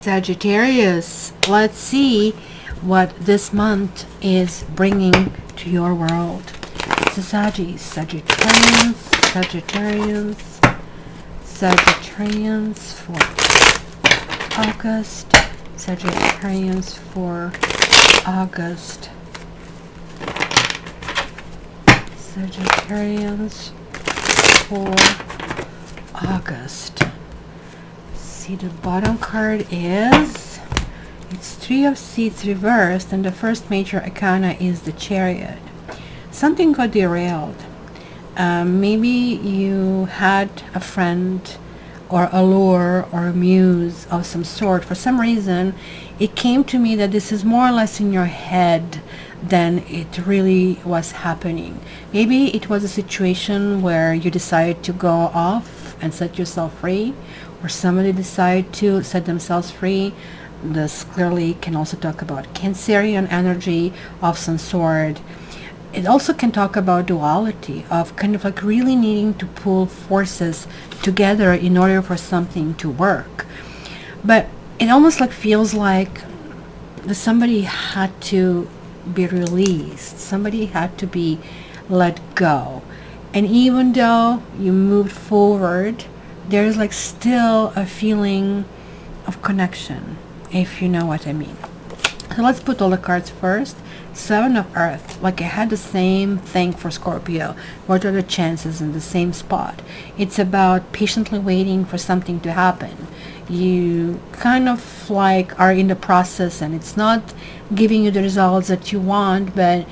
Sagittarius, let's see what this month is bringing to your world. Sagittarians, Sagittarians for August, Sagittarians for August, Sagittarians for August. See, the bottom card is, it's Three of Seats reversed, and the first major arcana is the Chariot. Something got derailed. Maybe you had a friend or a lure or a muse of some sort. For some reason, it came to me that this is more or less in your head than it really was happening. Maybe it was a situation where you decided to go off and set yourself free, or somebody decided to set themselves free. This clearly can also talk about Cancerian energy of some sort. It also can talk about duality, of kind of like really needing to pull forces together in order for something to work. But it almost like feels like somebody had to be released. Somebody had to be let go. And even though you moved forward, there's like still a feeling of connection, if you know what I mean. So let's put all the cards first. Seven of Earth, like I had the same thing for Scorpio. What are the chances in the same spot? It's about patiently waiting for something to happen. You kind of like are in the process and it's not giving you the results that you want, but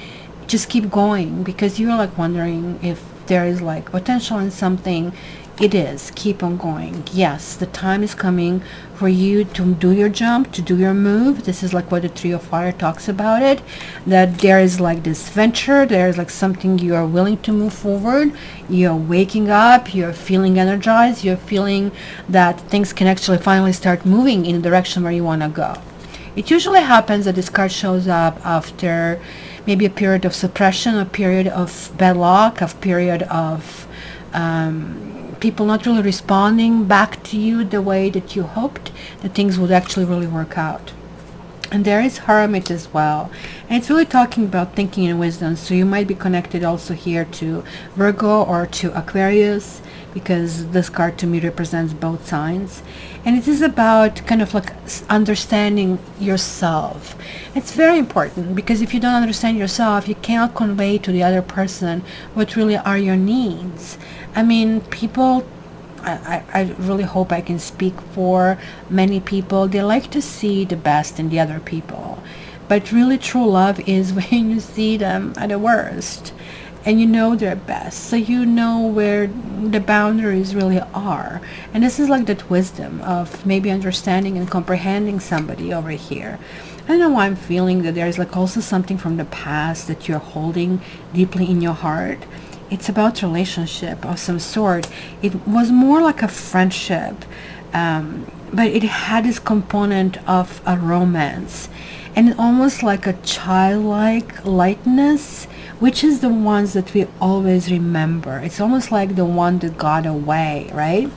just keep going because you're like wondering if there is like potential in something. It is. Keep on going. Yes, the time is coming for you to do your jump, to do your move. This is like what the Three of Fire talks about it, that there is like this venture, there is like something you are willing to move forward. You're waking up, you're feeling energized, you're feeling that things can actually finally start moving in the direction where you want to go. It usually happens that this card shows up after maybe a period of suppression, a period of bad luck, a period of people not really responding back to you the way that you hoped that things would actually really work out. And there is Hermit as well, and it's really talking about thinking and wisdom. So you might be connected also here to Virgo or to Aquarius, because this card to me represents both signs. And it is about kind of like understanding yourself. It's very important, because if you don't understand yourself, you cannot convey to the other person what really are your needs. I mean, people, I really hope I can speak for many people. They like to see the best in the other people. But really true love is when you see them at the worst and you know their best. So you know where the boundaries really are. And this is like that wisdom of maybe understanding and comprehending somebody over here. I don't know why I'm feeling that there's like also something from the past that you're holding deeply in your heart. It's about relationship of some sort. It was more like a friendship, but it had this component of a romance, and almost like a childlike lightness, which is the ones that we always remember. It's almost like the one that got away, right?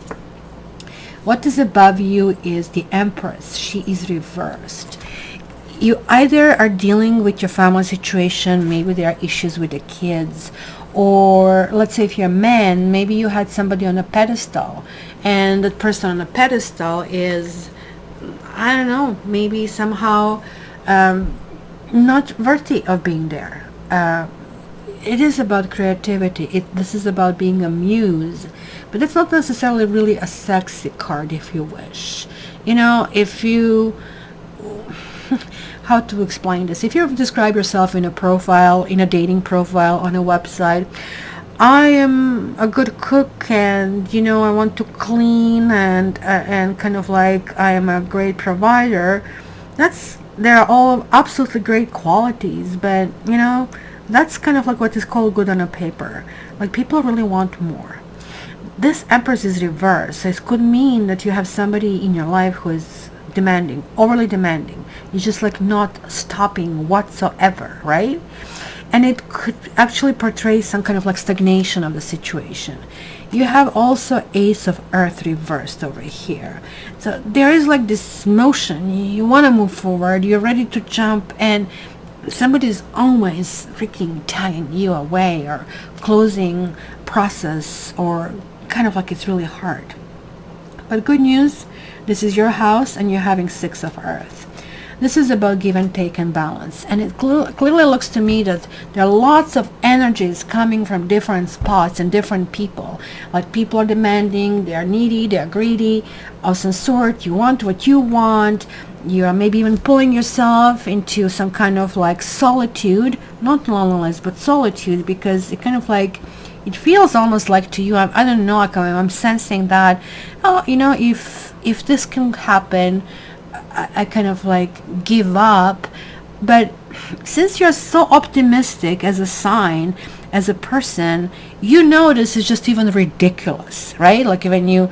What is above you is the Empress. She is reversed. You either are dealing with your family situation, maybe there are issues with the kids, or let's say if you're a man, maybe you had somebody on a pedestal, and that person on a pedestal is, I don't know, maybe somehow not worthy of being there. It is about creativity. This is about being a muse, but it's not necessarily really a sexy card, if you wish. You know, if you how to explain this, if you describe yourself in a profile, in a dating profile on a website, I am a good cook, and you know, I want to clean, and kind of like I am a great provider. They're all absolutely great qualities, but you know, that's kind of like what is called good on a paper. Like, people really want more. This Empress is reversed, so it could mean that you have somebody in your life who is demanding, overly demanding. You're just like not stopping whatsoever, right? and it could actually portray some kind of like stagnation of the situation. You have also Ace of Earth reversed over here. So there is like this motion. You want to move forward. You're ready to jump, and somebody's always freaking tagging you away or closing process, or kind of like it's really hard. But good news, this is your house and you're having Six of Earth. This is about give and take and balance. And it clearly looks to me that there are lots of energies coming from different spots and different people. Like people are demanding, they are needy, they are greedy, of some sort. You want what you want. You are maybe even pulling yourself into some kind of like solitude, not loneliness, but solitude, because it kind of like, it feels almost like to you, I don't know, like I'm sensing that, oh, you know, if this can happen, I kind of like give up. But since you're so optimistic as a sign, as a person, you know this is just even ridiculous, right? Like when you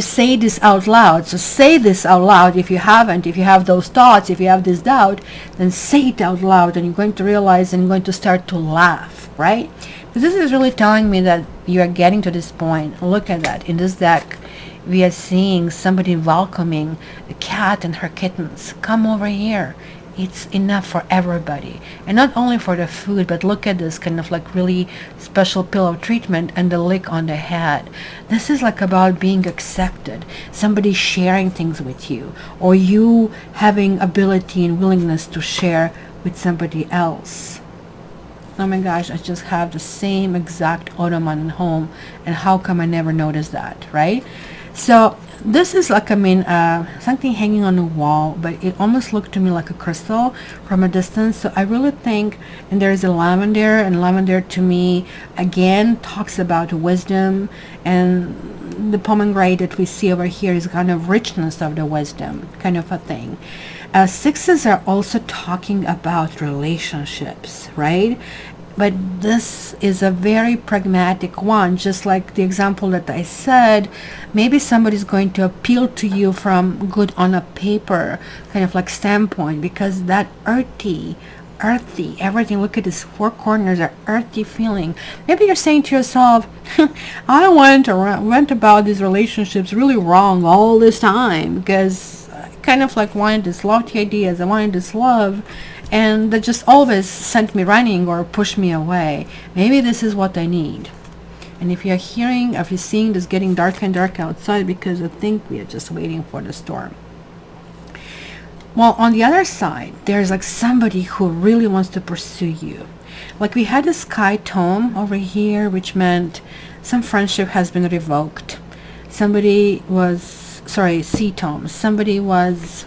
say this out loud. So say this out loud. If you haven't, if you have those thoughts, if you have this doubt, then say it out loud, and you're going to realize and you're going to start to laugh, right? Because this is really telling me that you are getting to this point. Look at that. In this deck, we are seeing somebody welcoming a cat and her kittens. Come over here. It's enough for everybody. And not only for the food, but look at this kind of like really special pillow treatment and the lick on the head. This is like about being accepted. Somebody sharing things with you, or you having ability and willingness to share with somebody else. Oh my gosh, I just have the same exact ottoman at home, and how come I never noticed that, right? So this is like, I mean, something hanging on the wall, but it almost looked to me like a crystal from a distance. So I really think, and there's a lavender, and lavender to me again talks about wisdom, and the pomegranate that we see over here is kind of richness of the wisdom kind of a thing. Sixes are also talking about relationships, right? But this is a very pragmatic one, just like the example that I said. Maybe somebody's going to appeal to you from good on a paper kind of like standpoint, because that earthy, everything, look at these four corners, are earthy feeling. Maybe you're saying to yourself, I went about these relationships really wrong all this time, because I kind of like wanted this lofty ideas, I wanted this love, and that just always sent me running or pushed me away. Maybe this is what I need. And if you're seeing this getting darker and darker outside, because I think we are just waiting for the storm. Well, on the other side, there's like somebody who really wants to pursue you. Like we had a sky tome over here, which meant some friendship has been revoked. Sea tome. Somebody was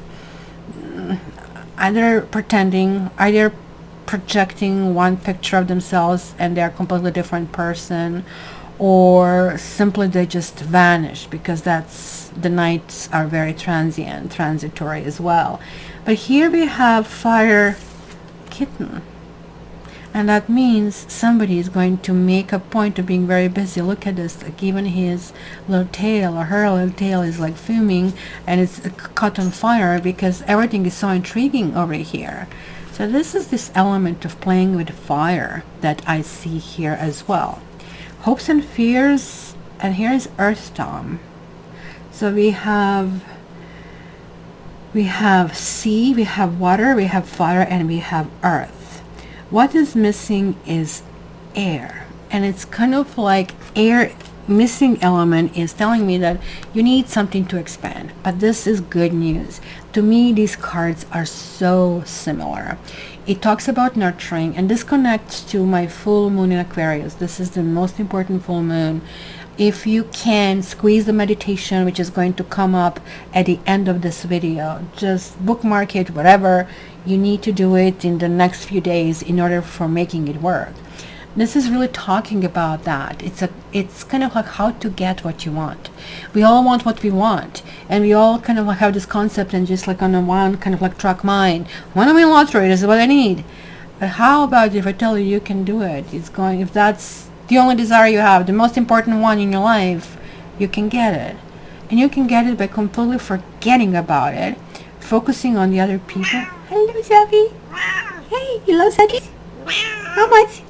either projecting one picture of themselves and they're a completely different person, or simply they just vanish, because the nights are very transitory as well. But here we have fire kitten, and that means somebody is going to make a point of being very busy. Look at this, like even his little tail or her little tail is like fuming, and it's caught on fire because everything is so intriguing over here. So this is this element of playing with fire that I see here as well. Hopes and fears, and here is Earth Storm. So we have sea, we have water, we have fire, and we have earth. What is missing is air, and it's kind of like air missing element is telling me that you need something to expand. But this is good news. To me, these cards are so similar. It talks about nurturing, and this connects to my full moon in Aquarius. This is the most important full moon. If you can squeeze the meditation, which is going to come up at the end of this video, just bookmark it, whatever you need to do it in the next few days in order for making it work. This is really talking about that. It's kind of like how to get what you want. We all want what we want, and we all kind of like have this concept and just like on a one kind of like track mind. Want to win lottery, this is what I need. But how about if I tell you you can do it? If that's the only desire you have, the most important one in your life, you can get it. And you can get it by completely forgetting about it, focusing on the other people. Hello, Safi. Hey, you love Safi? How much?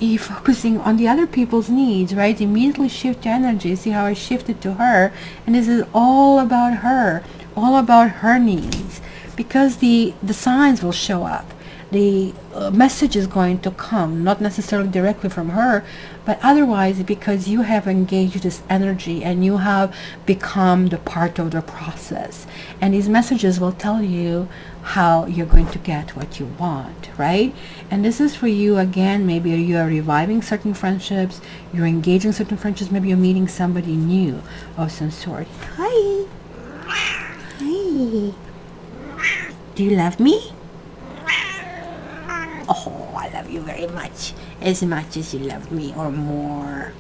You focusing on the other people's needs, right? Immediately shift your energy. See how I shifted to her, and this is all about her, all about her needs, because the signs will show up. The message is going to come, not necessarily directly from her, but otherwise, because you have engaged this energy and you have become the part of the process, and these messages will tell you how you're going to get what you want, right? And this is for you again. Maybe you are reviving certain friendships, you're engaging certain friendships, maybe you're meeting somebody new of some sort. Hi. Hi. Do you love me? Oh, I love you very much as you love me, or more.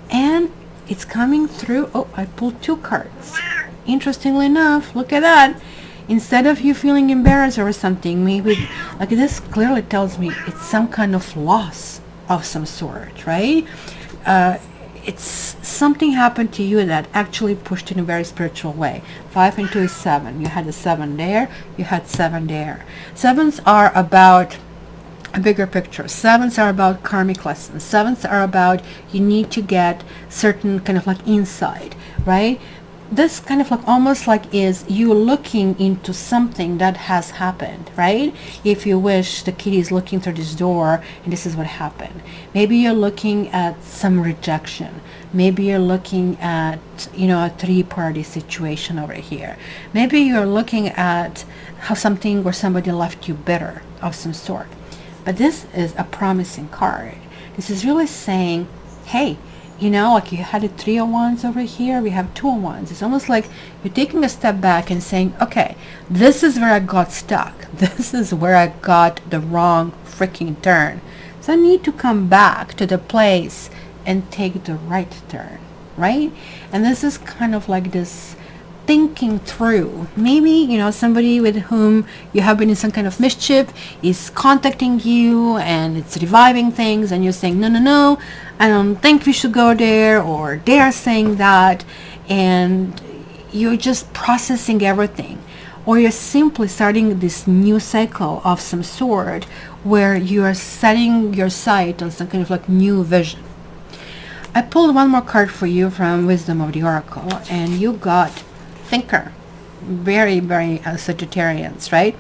And it's coming through. Oh, I pulled 2 cards. Interestingly enough, look at that. Instead of you feeling embarrassed or something, maybe, like, this clearly tells me it's some kind of loss of some sort, right? It's something happened to you that actually pushed in a very spiritual way. 5 and 2 is 7. You had a 7 there, you had 7 there. 7s are about a bigger picture. 7s are about karmic lessons. 7s are about, you need to get certain kind of like insight, right? This kind of like almost like is you looking into something that has happened, right? If you wish, the kid is looking through this door and this is what happened. Maybe you're looking at some rejection. Maybe you're looking at, you know, a 3-party situation over here. Maybe you're looking at how something or somebody left you bitter of some sort. But this is a promising card. This is really saying, hey, you know, like you had a 3 of Wands over here, we have 2 of Wands. It's almost like you're taking a step back and saying, okay, this is where I got stuck. This is where I got the wrong freaking turn. So I need to come back to the place and take the right turn, right? And this is kind of like this thinking through. Maybe, you know, somebody with whom you have been in some kind of mischief is contacting you and it's reviving things, and you're saying, no, I don't think we should go there, or they're saying that, and you're just processing everything. Or you're simply starting this new cycle of some sort where you are setting your sight on some kind of like new vision. I pulled one more card for you from Wisdom of the Oracle, and you got Thinker. Very, very Sagittarians, right?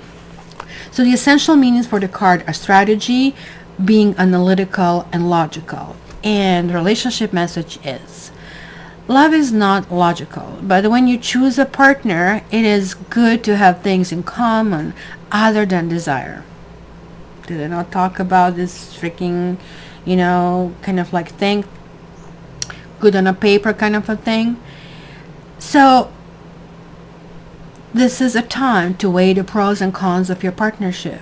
So the essential meanings for the card are strategy, being analytical and logical. And the relationship message is, love is not logical, but when you choose a partner, it is good to have things in common other than desire. Did I not talk about this freaking, you know, kind of like thing? Good on a paper kind of a thing. So this is a time to weigh the pros and cons of your partnership.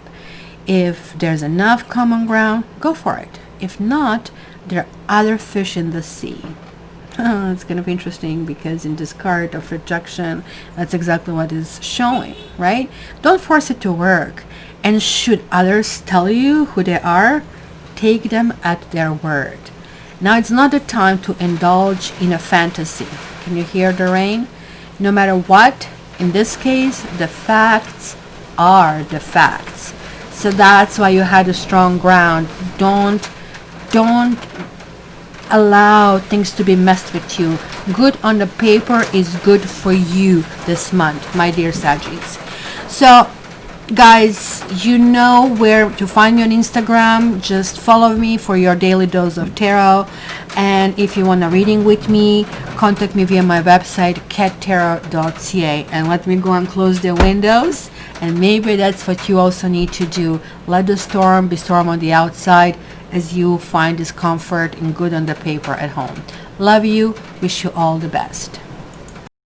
If there's enough common ground, go for it. If not, there are other fish in the sea. It's going to be interesting, because in this card of rejection, that's exactly what is showing, right? Don't force it to work. And should others tell you who they are, take them at their word. Now it's not the time to indulge in a fantasy. Can you hear the rain? No matter what, in this case, the facts are the facts. So that's why you had a strong ground. Don't allow things to be messed with you. Good on the paper is good for you this month, my dear Saggies. So guys, you know where to find me on Instagram. Just follow me for your daily dose of tarot. And if you want a reading with me, contact me via my website, cattarot.ca. And let me go and close the windows. And maybe that's what you also need to do. Let the storm be storm on the outside, as you find discomfort and good on the paper at home. Love you. Wish you all the best.